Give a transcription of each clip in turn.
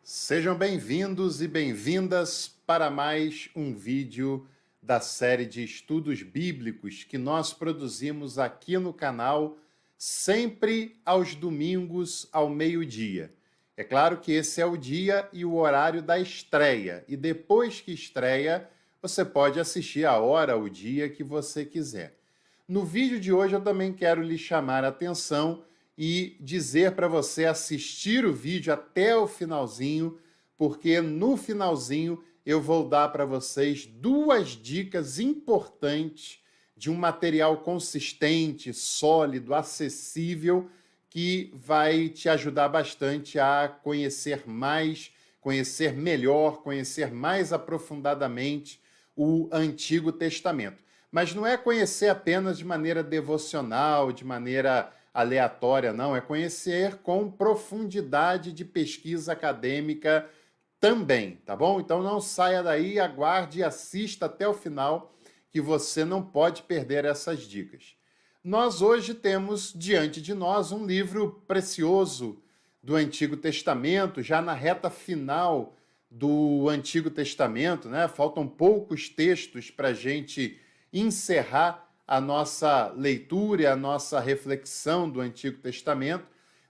Sejam bem-vindos e bem-vindas para mais um vídeo da série de estudos bíblicos que nós produzimos aqui no canal, sempre aos domingos ao meio-dia. É claro que esse é o dia e o horário da estreia, e depois que estreia, você pode assistir a hora, o dia que você quiser. No vídeo de hoje eu também quero lhe chamar a atenção e dizer para você assistir o vídeo até o finalzinho, porque no finalzinho eu vou dar para vocês duas dicas importantes de um material consistente, sólido, acessível, que vai te ajudar bastante a conhecer mais, conhecer melhor, conhecer mais aprofundadamente o Antigo Testamento. Mas não é conhecer apenas de maneira devocional, de maneira aleatória, não. É conhecer com profundidade de pesquisa acadêmica também, tá bom? Então não saia daí, aguarde e assista até o final, que você não pode perder essas dicas. Nós hoje temos diante de nós um livro precioso do Antigo Testamento, já na reta final do Antigo Testamento, né? Faltam poucos textos para a gente encerrar a nossa leitura e a nossa reflexão do Antigo Testamento.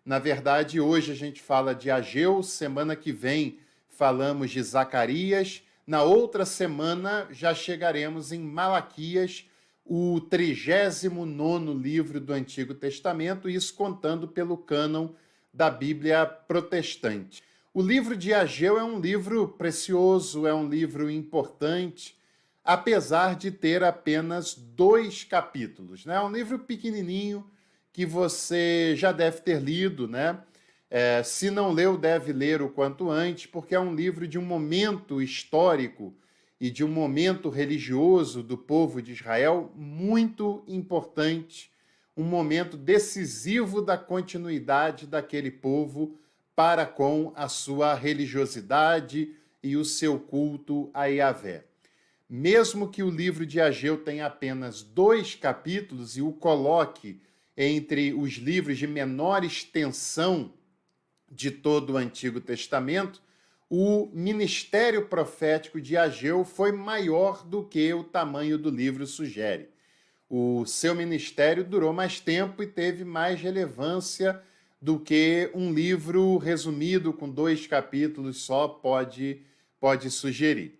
Na verdade, hoje a gente fala de Ageu, semana que vem falamos de Zacarias, na outra semana já chegaremos em Malaquias, o 39º livro do Antigo Testamento, isso contando pelo cânon da Bíblia protestante. O livro de Ageu é um livro precioso, é um livro importante, apesar de ter apenas 2 capítulos, né? É um livro pequenininho que você já deve ter lido, né? Se não leu, deve ler o quanto antes, porque é um livro de um momento histórico e de um momento religioso do povo de Israel muito importante, um momento decisivo da continuidade daquele povo para com a sua religiosidade e o seu culto a Yahvé. Mesmo que o livro de Ageu tenha apenas 2 capítulos e o coloque entre os livros de menor extensão de todo o Antigo Testamento, o ministério profético de Ageu foi maior do que o tamanho do livro sugere. O seu ministério durou mais tempo e teve mais relevância do que um livro resumido com 2 capítulos só pode sugerir.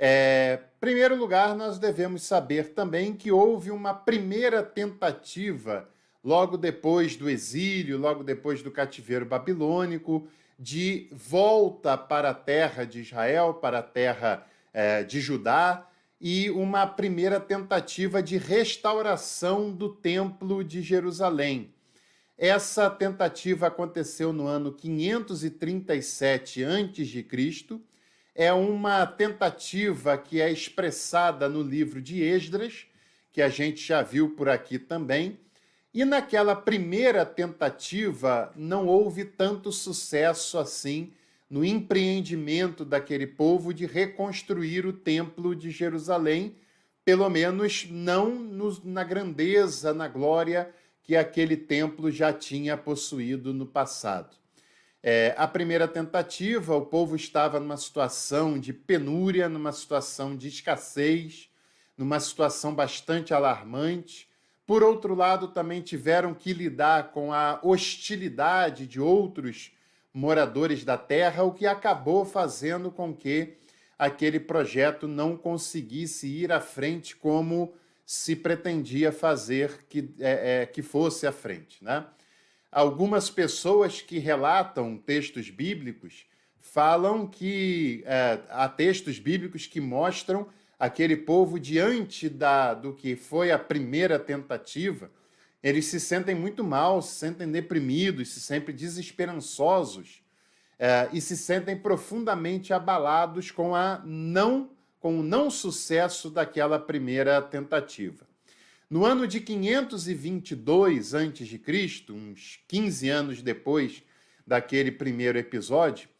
Em primeiro lugar, nós devemos saber também que houve uma primeira tentativa, logo depois do exílio, logo depois do cativeiro babilônico, de volta para a terra de Israel, para a terra de Judá, e uma primeira tentativa de restauração do Templo de Jerusalém. Essa tentativa aconteceu no ano 537 a.C., é uma tentativa que é expressada no livro de Esdras, que a gente já viu por aqui também, e naquela primeira tentativa não houve tanto sucesso assim no empreendimento daquele povo de reconstruir o Templo de Jerusalém, pelo menos não na grandeza, na glória que aquele templo já tinha possuído no passado. A primeira tentativa, o povo estava numa situação de penúria, numa situação de escassez, numa situação bastante alarmante. Por outro lado, também tiveram que lidar com a hostilidade de outros moradores da terra, o que acabou fazendo com que aquele projeto não conseguisse ir à frente como se pretendia fazer que fosse à frente, né? Algumas pessoas que relatam textos bíblicos falam que há textos bíblicos que mostram aquele povo diante do que foi a primeira tentativa, eles se sentem muito mal, se sentem deprimidos, se sentem desesperançosos e se sentem profundamente abalados com o não sucesso daquela primeira tentativa. No ano de 522 a.C., uns 15 anos depois daquele primeiro episódio,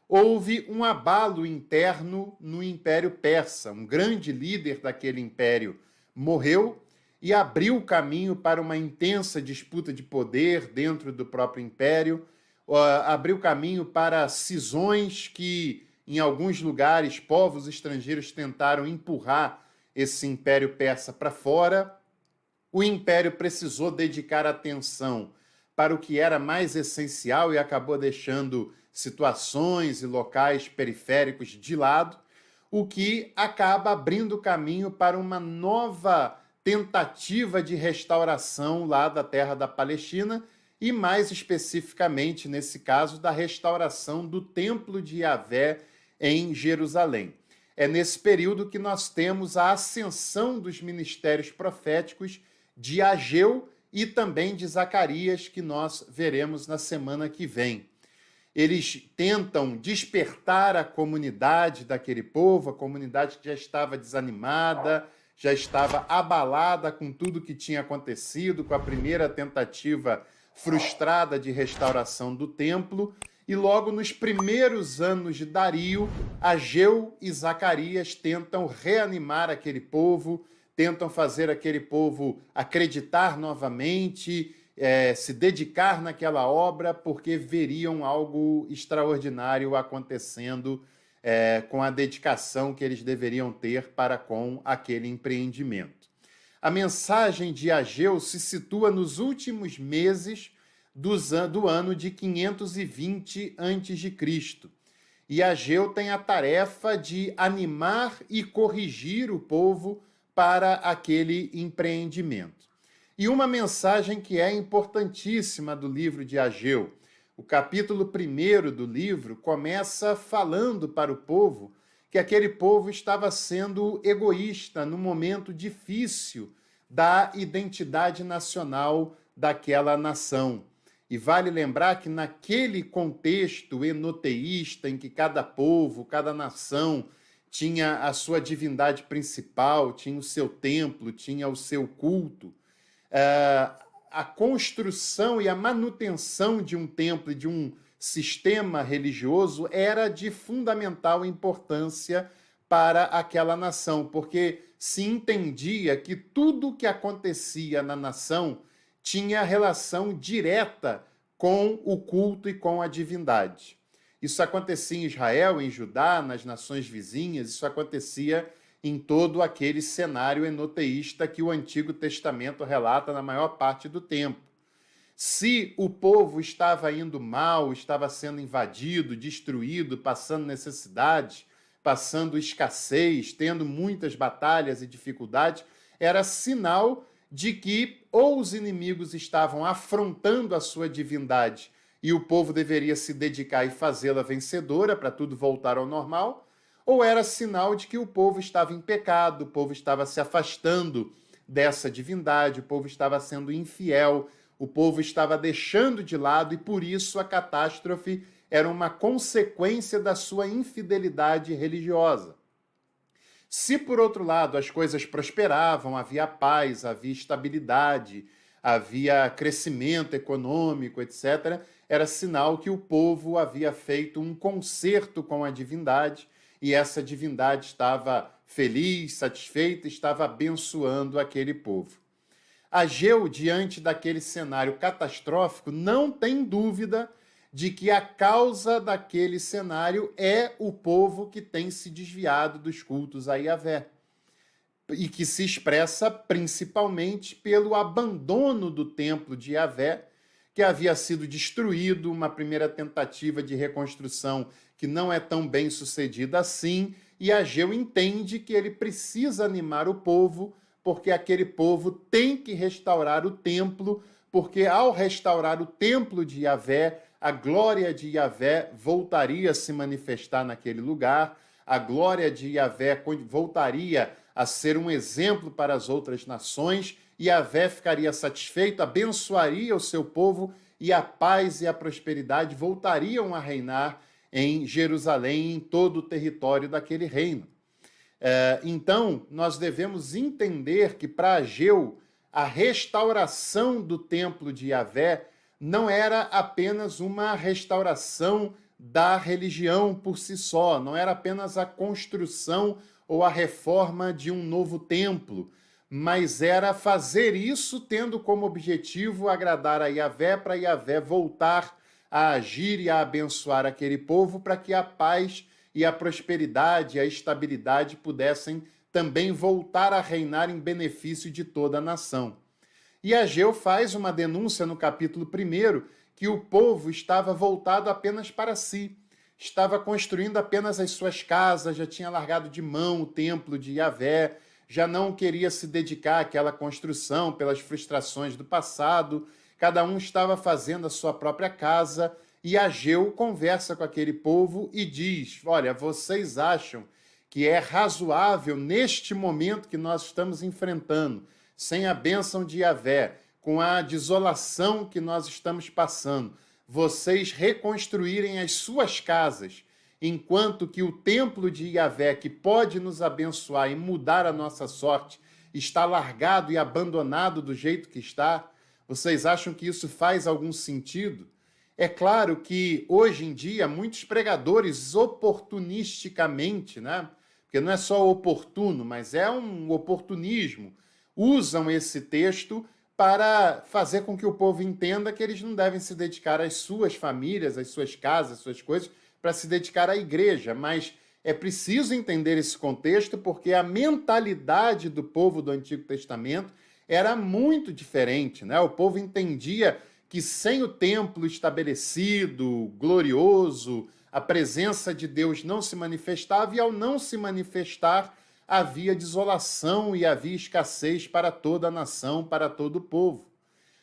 houve um abalo interno no Império Persa. Um grande líder daquele império morreu e abriu o caminho para uma intensa disputa de poder dentro do próprio império. abriu caminho para cisões que, em alguns lugares, povos estrangeiros tentaram empurrar esse Império Persa para fora. O Império precisou dedicar atenção para o que era mais essencial e acabou deixando situações e locais periféricos de lado, o que acaba abrindo caminho para uma nova tentativa de restauração lá da terra da Palestina e, mais especificamente, nesse caso, da restauração do Templo de Yahvé em Jerusalém. É nesse período que nós temos a ascensão dos ministérios proféticos de Ageu e também de Zacarias, que nós veremos na semana que vem. Eles tentam despertar a comunidade daquele povo, a comunidade que já estava desanimada, já estava abalada com tudo que tinha acontecido, com a primeira tentativa frustrada de restauração do templo. E logo nos primeiros anos de Dario, Ageu e Zacarias tentam reanimar aquele povo, tentam fazer aquele povo acreditar novamente, se dedicar naquela obra, porque veriam algo extraordinário acontecendo com a dedicação que eles deveriam ter para com aquele empreendimento. A mensagem de Ageu se situa nos últimos meses do ano de 520 a.C. E Ageu tem a tarefa de animar e corrigir o povo para aquele empreendimento. E uma mensagem que é importantíssima do livro de Ageu. O capítulo 1 do livro começa falando para o povo que aquele povo estava sendo egoísta no momento difícil da identidade nacional daquela nação. E vale lembrar que naquele contexto enoteísta em que cada povo, cada nação tinha a sua divindade principal, tinha o seu templo, tinha o seu culto, a construção e a manutenção de um templo e de um sistema religioso era de fundamental importância para aquela nação, porque se entendia que tudo o que acontecia na nação tinha relação direta com o culto e com a divindade. Isso acontecia em Israel, em Judá, nas nações vizinhas, isso acontecia em todo aquele cenário enoteísta que o Antigo Testamento relata na maior parte do tempo. Se o povo estava indo mal, estava sendo invadido, destruído, passando necessidade, passando escassez, tendo muitas batalhas e dificuldades, era sinal de que ou os inimigos estavam afrontando a sua divindade e o povo deveria se dedicar e fazê-la vencedora para tudo voltar ao normal, ou era sinal de que o povo estava em pecado, o povo estava se afastando dessa divindade, o povo estava sendo infiel, o povo estava deixando de lado e por isso a catástrofe era uma consequência da sua infidelidade religiosa. Se, por outro lado, as coisas prosperavam, havia paz, havia estabilidade, havia crescimento econômico, etc., era sinal que o povo havia feito um concerto com a divindade e essa divindade estava feliz, satisfeita, estava abençoando aquele povo. Ageu, diante daquele cenário catastrófico, não tem dúvida de que a causa daquele cenário é o povo que tem se desviado dos cultos a Yahvé e que se expressa principalmente pelo abandono do templo de Yahvé, que havia sido destruído, uma primeira tentativa de reconstrução que não é tão bem sucedida assim, e Ageu entende que ele precisa animar o povo, porque aquele povo tem que restaurar o templo, porque ao restaurar o templo de Yahvé, a glória de Yahvé voltaria a se manifestar naquele lugar, a glória de Yahvé voltaria a ser um exemplo para as outras nações, e Yahvé ficaria satisfeito, abençoaria o seu povo, e a paz e a prosperidade voltariam a reinar em Jerusalém, em todo o território daquele reino. Então, nós devemos entender que para Ageu, a restauração do templo de Yahvé não era apenas uma restauração da religião por si só, não era apenas a construção ou a reforma de um novo templo, mas era fazer isso tendo como objetivo agradar a Yahvé, para Yahvé voltar a agir e a abençoar aquele povo para que a paz e a prosperidade e a estabilidade pudessem também voltar a reinar em benefício de toda a nação. E Ageu faz uma denúncia no capítulo 1 que o povo estava voltado apenas para si, estava construindo apenas as suas casas, já tinha largado de mão o templo de Yahvé, já não queria se dedicar àquela construção pelas frustrações do passado, cada um estava fazendo a sua própria casa, e Ageu conversa com aquele povo e diz: olha, vocês acham que é razoável neste momento que nós estamos enfrentando, sem a bênção de Yahvé, com a desolação que nós estamos passando, vocês reconstruírem as suas casas, enquanto que o templo de Yahvé, que pode nos abençoar e mudar a nossa sorte, está largado e abandonado do jeito que está? Vocês acham que isso faz algum sentido? É claro que hoje em dia muitos pregadores oportunisticamente, né? Porque não é só oportuno, mas é um oportunismo, usam esse texto para fazer com que o povo entenda que eles não devem se dedicar às suas famílias, às suas casas, às suas coisas, para se dedicar à igreja. Mas é preciso entender esse contexto porque a mentalidade do povo do Antigo Testamento era muito diferente, né? O povo entendia que sem o templo estabelecido, glorioso, a presença de Deus não se manifestava, e ao não se manifestar, havia desolação e havia escassez para toda a nação, para todo o povo.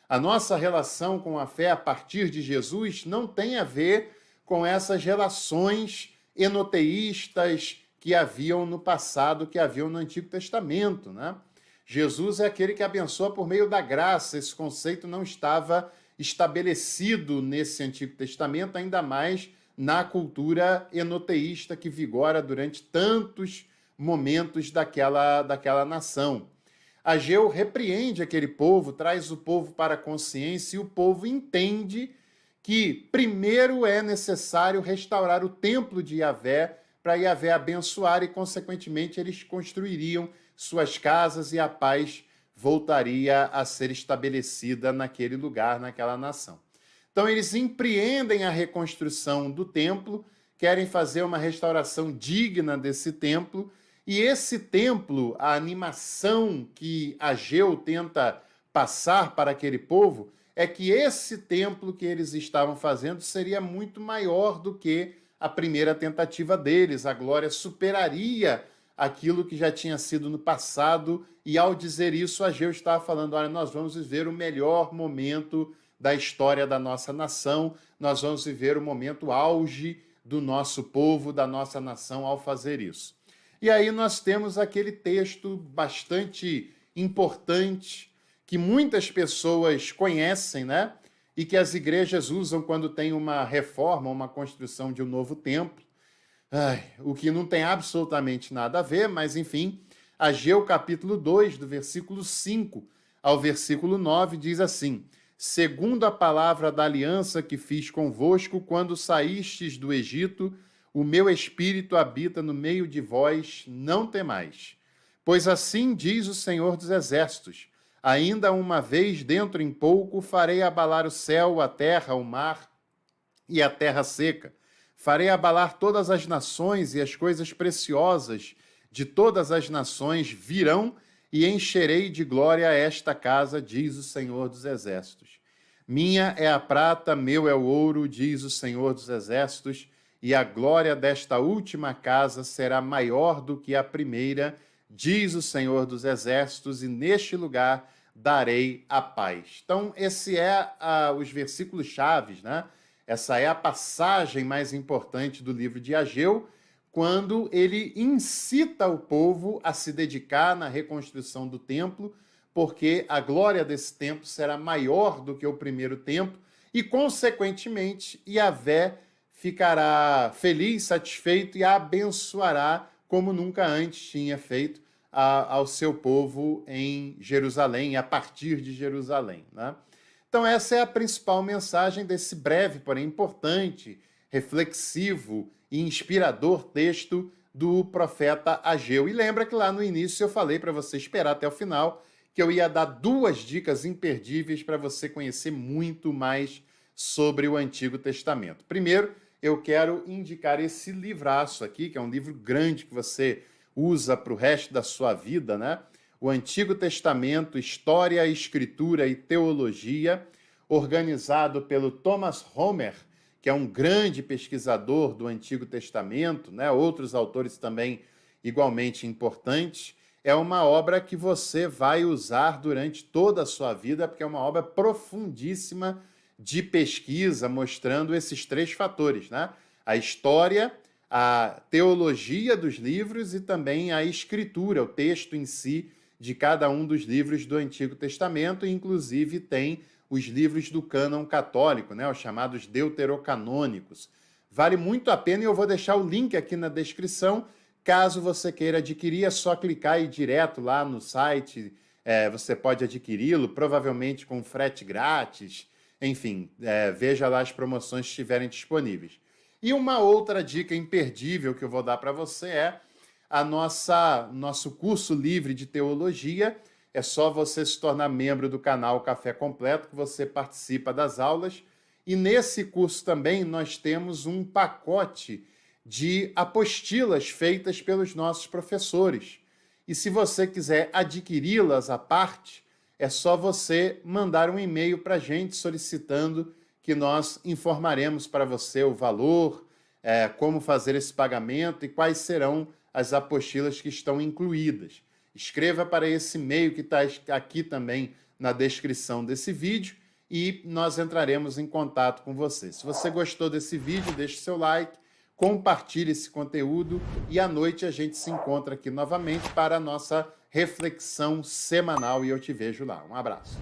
A nossa relação com a fé a partir de Jesus não tem a ver com essas relações enoteístas que haviam no passado, que haviam no Antigo Testamento, né? Jesus é aquele que abençoa por meio da graça. Esse conceito não estava estabelecido nesse Antigo Testamento, ainda mais na cultura enoteísta que vigora durante tantos momentos daquela nação. Ageu repreende aquele povo, traz o povo para a consciência e o povo entende que primeiro é necessário restaurar o templo de Yahvé para Yahvé abençoar e, consequentemente, eles construiriam suas casas e a paz voltaria a ser estabelecida naquele lugar, naquela nação. Então, eles empreendem a reconstrução do templo, querem fazer uma restauração digna desse templo, e esse templo, a animação que Ageu tenta passar para aquele povo, é que esse templo que eles estavam fazendo seria muito maior do que a primeira tentativa deles. A glória superaria aquilo que já tinha sido no passado, e ao dizer isso, Ageu estava falando: olha, nós vamos viver o melhor momento da história da nossa nação, nós vamos viver o momento auge do nosso povo, da nossa nação ao fazer isso. E aí nós temos aquele texto bastante importante que muitas pessoas conhecem, né? E que as igrejas usam quando tem uma reforma, uma construção de um novo templo. O que não tem absolutamente nada a ver, mas enfim, Ageu capítulo 2, do versículo 5 ao versículo 9, diz assim: segundo a palavra da aliança que fiz convosco quando saístes do Egito, o meu espírito habita no meio de vós, não temais. Pois assim diz o Senhor dos Exércitos: ainda uma vez, dentro em pouco, farei abalar o céu, a terra, o mar e a terra seca. Farei abalar todas as nações, e as coisas preciosas de todas as nações virão, e encherei de glória esta casa, diz o Senhor dos Exércitos. Minha é a prata, meu é o ouro, diz o Senhor dos Exércitos, e a glória desta última casa será maior do que a primeira, diz o Senhor dos Exércitos, e neste lugar darei a paz. Então, esse é os versículos chaves, né? Essa é a passagem mais importante do livro de Ageu, quando ele incita o povo a se dedicar na reconstrução do templo, porque a glória desse templo será maior do que o primeiro templo, e, consequentemente, Yahvé ficará feliz, satisfeito e abençoará como nunca antes tinha feito ao seu povo em Jerusalém, a partir de Jerusalém, né? Então, essa é a principal mensagem desse breve, porém importante, reflexivo e inspirador texto do profeta Ageu. E lembra que lá no início eu falei para você esperar até o final, que eu ia dar 2 dicas imperdíveis para você conhecer muito mais sobre o Antigo Testamento. Primeiro, eu quero indicar esse livraço aqui, que é um livro grande que você usa para o resto da sua vida, né? O Antigo Testamento, História, Escritura e Teologia, organizado pelo Thomas Homer, que é um grande pesquisador do Antigo Testamento, né? Outros autores também igualmente importantes. É uma obra que você vai usar durante toda a sua vida, porque é uma obra profundíssima de pesquisa, mostrando esses três fatores, né? A história, a teologia dos livros e também a escritura, o texto em si de cada um dos livros do Antigo Testamento, e inclusive tem os livros do cânon católico, né? Os chamados deuterocanônicos. Vale muito a pena e eu vou deixar o link aqui na descrição. Caso você queira adquirir, é só clicar e ir direto lá no site, você pode adquiri-lo, provavelmente com frete grátis, enfim, veja lá as promoções que estiverem disponíveis. E uma outra dica imperdível que eu vou dar para você é nosso curso livre de teologia. É só você se tornar membro do canal Café Completo, que você participa das aulas. E nesse curso também nós temos um pacote de apostilas feitas pelos nossos professores. E se você quiser adquiri-las à parte, é só você mandar um e-mail para a gente solicitando que nós informaremos para você o valor, como fazer esse pagamento e quais serão as apostilas que estão incluídas. Escreva para esse e-mail que está aqui também na descrição desse vídeo e nós entraremos em contato com você. Se você gostou desse vídeo, deixe seu like, compartilhe esse conteúdo e à noite a gente se encontra aqui novamente para a nossa reflexão semanal e eu te vejo lá. Um abraço.